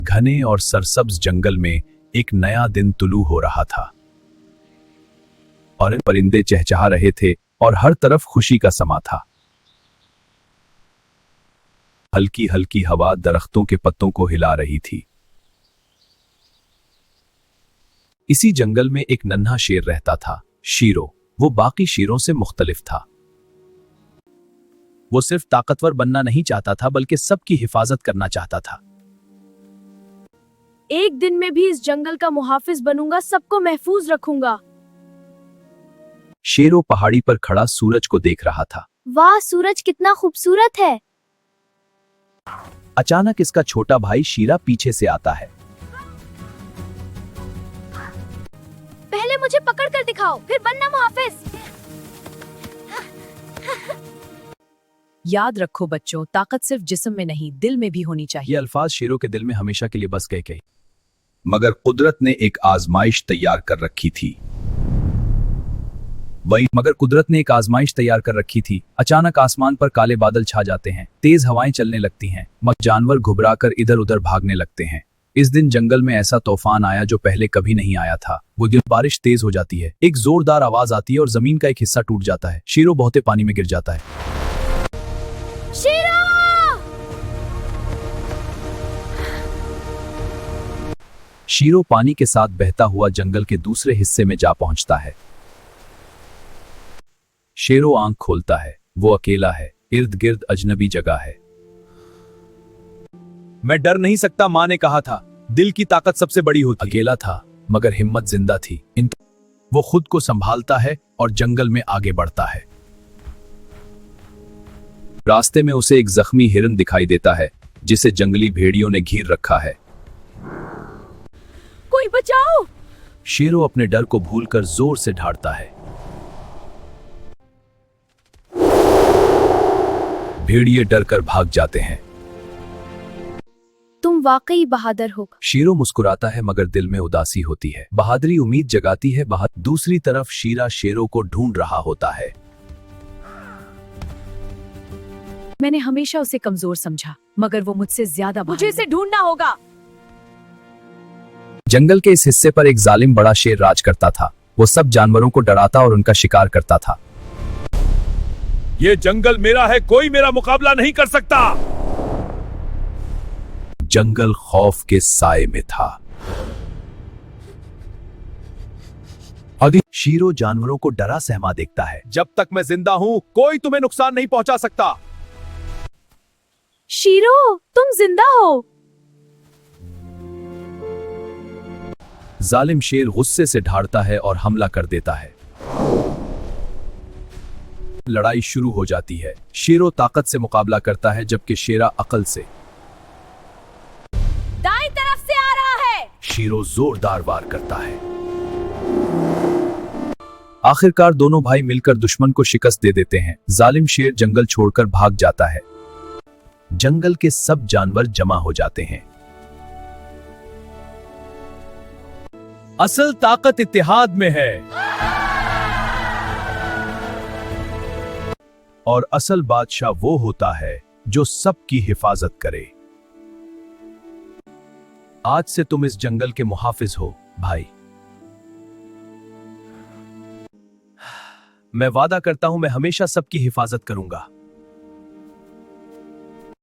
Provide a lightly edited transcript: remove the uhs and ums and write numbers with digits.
घने और सरसब्ज जंगल में एक नया दिन तुलू हो रहा था और परिंदे चहचहा रहे थे और हर तरफ खुशी का समा था। हल्की हल्की हवा दरख्तों के पत्तों को हिला रही थी। इसी जंगल में एक नन्हा शेर रहता था, शीरो। वो बाकी शेरों से मुख्तलिफ था। वो सिर्फ ताकतवर बनना नहीं चाहता था बल्कि सबकी हिफाजत करना चाहता था। एक दिन मैं भी इस जंगल का मुहाफिज बनूंगा, सबको महफूज रखूंगा। शेरो पहाड़ी पर खड़ा सूरज को देख रहा था। वाह, सूरज कितना खूबसूरत है। अचानक इसका छोटा भाई शीरा पीछे से आता है। पहले मुझे पकड़ कर दिखाओ, फिर बनना मुहाफिज। याद रखो बच्चों, ताकत सिर्फ जिस्म में नहीं, दिल में भी होनी चाहिए। ये अल्फाज शेरों के दिल में हमेशा के लिए बस गए। मगर कुदरत ने एक आजमाइश तैयार कर रखी थी। अचानक आसमान पर काले बादल छा जाते हैं, तेज हवाएं चलने लगती हैं, मगर जानवर घुबराकर इधर उधर भागने लगते हैं। इस दिन जंगल में ऐसा तूफान आया जो पहले कभी नहीं आया था। वो दिन बारिश तेज हो जाती है, एक जोरदार आवाज आती है और जमीन का एक हिस्सा टूट जाता है। शेरो बहुते पानी में गिर जाता है। शीरो पानी के साथ बहता हुआ जंगल के दूसरे हिस्से में जा पहुंचता है। शेरो आंख खोलता है, वो अकेला है, इर्द गिर्द अजनबी जगह है। मैं डर नहीं सकता, मां ने कहा था, दिल की ताकत सबसे बड़ी होती। अकेला था मगर हिम्मत जिंदा थी। वो खुद को संभालता है और जंगल में आगे बढ़ता है। रास्ते में उसे एक जख्मी हिरन दिखाई देता है जिसे जंगली भेड़ियों ने घेर रखा है। कोई बचाओ! शेरो अपने डर को भूलकर जोर से ढाड़ता है। भेड़िए डर कर भाग जाते हैं। तुम वाकई बहादुर हो। शेरो मुस्कुराता है मगर दिल में उदासी होती है। बहादुरी उम्मीद जगाती है। दूसरी तरफ शीरा शेरों को ढूंढ रहा होता है। मैंने हमेशा उसे कमजोर समझा, मगर वो मुझसे ज्यादा मुझे इसे ढूंढना होगा। जंगल के इस हिस्से पर एक जालिम बड़ा शेर राज करता था। वो सब जानवरों को डराता और उनका शिकार करता था। ये जंगल मेरा है, कोई मेरा मुकाबला नहीं कर सकता। जंगल खौफ के साए में था। शीरो जानवरों को डरा सहमा देखता है। जब तक मैं जिंदा हूं, कोई तुम्हें नुकसान नहीं पहुंचा सकता। शीरो, तुम जिंदा हो। जालिम शेर गुस्से से ढाड़ता है और हमला कर देता है। लड़ाई शुरू हो जाती है। शेरो ताकत से मुकाबला करता है जबकि शेरा अकल से। दाईं तरफ से आ रहा है। शेरो जोरदार वार करता है। आखिरकार दोनों भाई मिलकर दुश्मन को शिकस्त दे देते हैं। जालिम शेर जंगल छोड़कर भाग जाता है। जंगल के सब जानवर जमा हो जाते हैं। असल ताकत इत्तेहाद में है और असल बादशाह वो होता है जो सबकी हिफाजत करे। आज से तुम इस जंगल के मुहाफिज हो भाई। मैं वादा करता हूं, मैं हमेशा सबकी हिफाजत करूंगा।